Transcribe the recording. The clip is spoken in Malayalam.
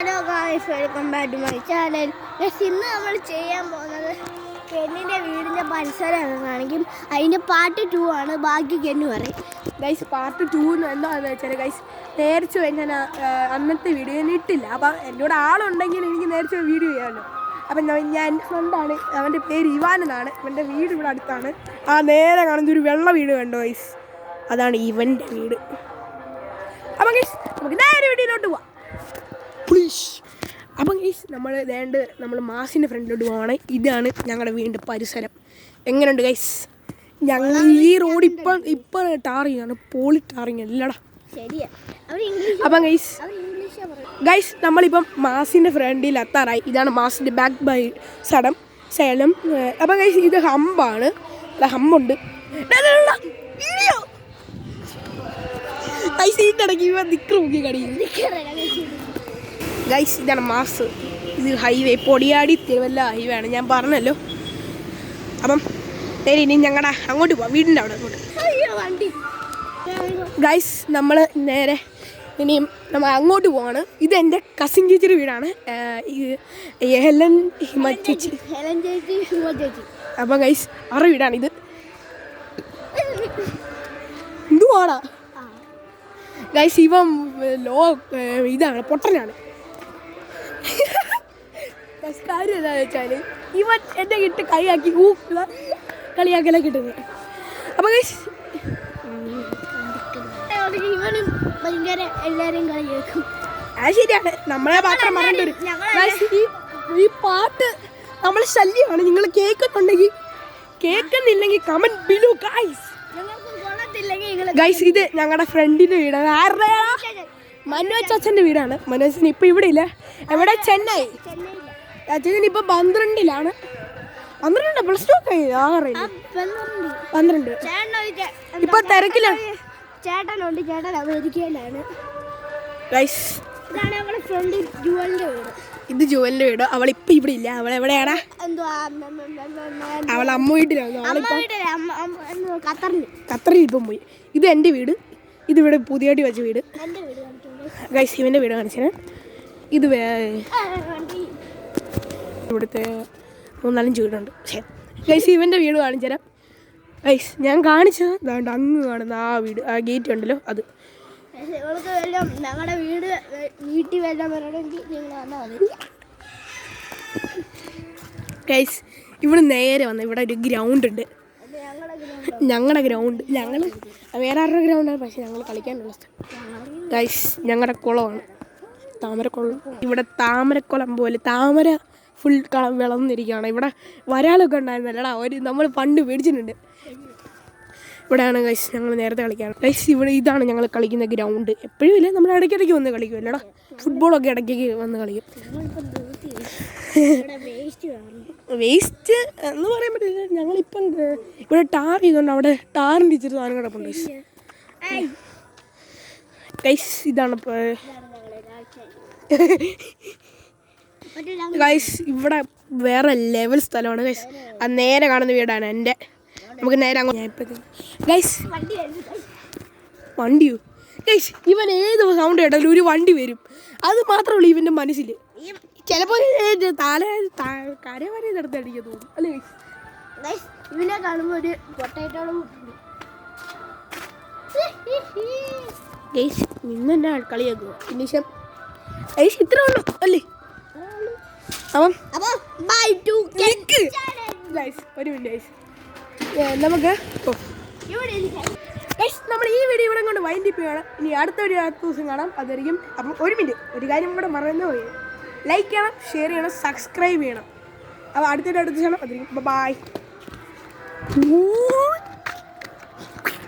Hello guys, welcome back to my channel. ഇന്ന് നമ്മൾ ചെയ്യാൻ പോകുന്നത് കെന്നിൻ്റെ വീടിൻ്റെ പരിസരം കാണിക്കും. അതിൻ്റെ പാർട്ട് 2 ആണ്. ബാക്കി കെന്നു പറയും. ഗൈസ്, പാർട്ട് 2 എന്താണെന്ന് വെച്ചാൽ ഗൈസ്, നേരിച്ച് ഞാൻ അന്നത്തെ വീഡിയോ ഇട്ടില്ല. അപ്പം എന്നോട് ആളുണ്ടെങ്കിൽ എനിക്ക് നേരിച്ച് വീഡിയോ ചെയ്യാമല്ലോ. അപ്പം ഞാൻ ഫ്രണ്ടാണ്, അവൻ്റെ പേര് ഇവാൻ എന്നാണ്. അവൻ്റെ വീട് ഇവിടെ അടുത്താണ്. ആ നേരെ കാണുന്ന ഒരു വെള്ള വീട് കണ്ടോ ഗൈസ്, അതാണ് ഇവൻ്റെ വീട്. അപ്പം ഗൈസ്, നമുക്ക് നേരെ വീഡിയോയിലോട്ട് പോവാം. അപ്പം ഗൈസ്, നമ്മൾ മാസിൻ്റെ ഫ്രണ്ടിലോട്ട് പോവാണ്. ഇതാണ് ഞങ്ങളുടെ വീടിൻ്റെ പരിസരം. എങ്ങനെയുണ്ട് ഗൈസ്? ഞങ്ങൾ ഈ റോഡ് ഇപ്പം ടാർ ചെയ്യാണ്, പോളി ടാറിങ് അല്ലടാ. അപ്പം ഗൈസ് നമ്മളിപ്പം മാസിൻ്റെ ഫ്രണ്ടിൽ എത്താറായി. ഇതാണ് മാസിൻ്റെ ബാക്ക് ബൈ സൈലം. അപ്പം ഗൈസ്, ഇത് ഹമ്പാണ്. ഹമ്പുണ്ട് ഗൈസ്. ഇതിൻ്റെ ഇടയ്ക്ക് ഇവ നിക്ക് നോക്കി കടിക്കുന്നു ഗൈസ്. ഇതാണ് മാസ്. ഇത് ഹൈവേ, പൊടിയാടി തിരുവല്ല ഹൈവേ ആണ്, ഞാൻ പറഞ്ഞല്ലോ. അപ്പം നേരെ ഇനി ഞങ്ങളുടെ അങ്ങോട്ട് പോവാം, വീടിൻ്റെ അവിടെ അങ്ങോട്ട്. ഗൈസ്, നമ്മൾ നേരെ ഇനിയും നമ്മൾ അങ്ങോട്ട് പോവാണ്. ഇത് എൻ്റെ കസിൻ ചേച്ചിയുടെ വീടാണ്, ഹെലൻ ചേച്ചി. അപ്പം ഗൈസ്, അവരുടെ വീടാണിത്. എന്തുവാടാ ഗൈസ്, ഇവൻ ഇതാണ്, പൊട്ടനാണ്. കാര്യം എന്താണെന്ന് വെച്ചാൽ ഇവൻ എൻ്റെ കിട്ട് കളിയാക്കി കളിയാക്കല കിട്ടുന്നത്. അപ്പം ഗൈസ്, ഇവനും ഭയങ്കര എല്ലാവരും കളിയാക്കും. അത് ശരിയാണ്, നമ്മളെ മാത്രം പറയേണ്ടി വരും. ഈ പാട്ട് നമ്മൾ ശല്യമാണ്. നിങ്ങൾ കേൾക്കുന്നുണ്ടെങ്കിൽ, കേൾക്കുന്നില്ലെങ്കിൽ കമന്റ് ബിലോ ഗൈസ്. ഗൈസ്, ഇത് ഞങ്ങളുടെ ഫ്രണ്ടിൻ്റെ വീടാണ്. ആരുടെ? മനോജ് അച്ഛൻ്റെ വീടാണ്. മനോജിന് ഇപ്പം ഇവിടെ ഇല്ല. എവിടെ? ചെന്നൈ. അച്ഛൻ ഇപ്പം 12ലാണ്. 12 +2 ആറില്ല, 12. ഇപ്പൊ തിരക്കിലാണ്. ചേട്ടനുണ്ട്, ചേട്ടൻ അമേരിക്കയിലാണ്. ഗൈസ്, ഇതാണ് ഞങ്ങളുടെ ഫ്രണ്ട് ജുവലിൻ്റെ വീട്. ഇത് ജുവലിൻ്റെ വീട്. അവളിപ്പം ഇവിടെ ഇല്ല. അവളെവിടെയാണ്? അവൾ അമ്മ വീട്ടിലാണ്. ഖത്തറിൽ ഇപ്പം പോയി. ഇത് എൻ്റെ വീട്. ഇതിവിടെ പുതിയടി വെച്ച വീട്. ഗൈസ്, ഇവൻ്റെ വീട് കാണിച്ചേ. ഇത് ഇവിടുത്തെ 3-4 വീടുണ്ട്. ഗൈസ്, ഇവൻ്റെ വീട് കാണിച്ചു തരാം. ഗൈസ്, ഞാൻ കാണിച്ചത് അതാണ്ട് അങ്ങ് കാണുന്ന ആ വീട്, ആ ഗേറ്റ് ഉണ്ടല്ലോ, അത്. ഞങ്ങളുടെ വീട്ടിൽ വരാൻ വരണമെങ്കിൽ നിങ്ങൾ വന്നാൽ മതി. ഗൈസ്, ഇവിടെ നേരെ വന്ന ഇവിടെ ഒരു ഗ്രൗണ്ട് ഉണ്ട്. ഞങ്ങളുടെ ഗ്രൗണ്ട്, ഞങ്ങൾ വേറെ ആരുടെ ഗ്രൗണ്ടാണ്, പക്ഷെ ഞങ്ങൾ കളിക്കാനുള്ള സ്ഥലം. ഗൈസ്, ഞങ്ങളുടെ കുളമാണ്, താമരക്കുളം. ഇവിടെ താമരക്കുളം പോലെ താമര ഫുൾ വിളന്നിരിക്കുകയാണ്. ഇവിടെ വരാലൊക്കെ ഉണ്ടായിരുന്നല്ലടാ, നമ്മൾ പണ്ട് മേടിച്ചിട്ടുണ്ട്. ഇവിടെയാണ് ഗൈസ് ഞങ്ങൾ നേരത്തെ കളിക്കാറ്. ഗൈസ്, ഇതാണ് ഞങ്ങൾ കളിക്കുന്ന ഗ്രൗണ്ട്. എപ്പോഴും ഇല്ല, നമ്മൾ ഇടയ്ക്കിടയ്ക്ക് വന്ന് കളിക്കുമല്ലോടാ. ഫുട്ബോളൊക്കെ ഇടയ്ക്ക് വന്ന് കളിക്കും. വേസ്റ്റ് എന്ന് പറയാൻ പറ്റില്ല. ഞങ്ങളിപ്പം ഇവിടെ ടാർ ചെയ്തുകൊണ്ട് അവിടെ ടാറിൻ്റെ ഇച്ചിരി സാധനം കിടപ്പുണ്ട് ഗൈസ്. ഇതാണ് ഗൈസ്, ഇവിടെ വേറെ ലെവൽ സ്ഥലമാണ് ഗൈസ്. അത് നേരെ കാണുന്ന വീടാണ് എൻ്റെ. നമുക്ക് നേരെ അങ്ങോട്ട്. ഗൈസ്, വണ്ടിയോ ഗൈസ്? ഇവൻ ഏത് സൗണ്ട് കേട്ടാലും ഒരു വണ്ടി വരും. അത് മാത്രമേ ഉള്ളൂ ഇവൻ്റെ മനസ്സിൽ. ചിലപ്പോൾ കര വരെ നടത്തടിക്കാൻ തോന്നും അല്ലേ ഗൈസ്? ഇവനെ കാണുമ്പോൾ ഒരു പൊട്ടേറ്റോളം ഗൈസ്, നിന്നെ കളിയാക്കുക. ഫിനിഷം ഗൈസ്, ഇത്ര ഉള്ളൂ അല്ലേ? അപ്പം ഗൈസ്, ഒരു മിനിറ്റ് ഗൈസ്, നമുക്ക് ഗൈസ് നമ്മൾ ഈ വീഡിയോ ഇവിടെ കൊണ്ട് വൈൻഡ് അപ്പ് ചെയ്യണം. ഇനി അടുത്ത ദിവസം കാണാം, അതായിരിക്കും. അപ്പം ഒരു മിനിറ്റ്, ഒരു കാര്യം കൂടെ മറന്നു പോയി. ലൈക്ക് ചെയ്യണം, ഷെയർ ചെയ്യണം, സബ്സ്ക്രൈബ് ചെയ്യണം. അപ്പോൾ അടുത്ത ചെയ്യണം. അതായിരിക്കും. ബൈ.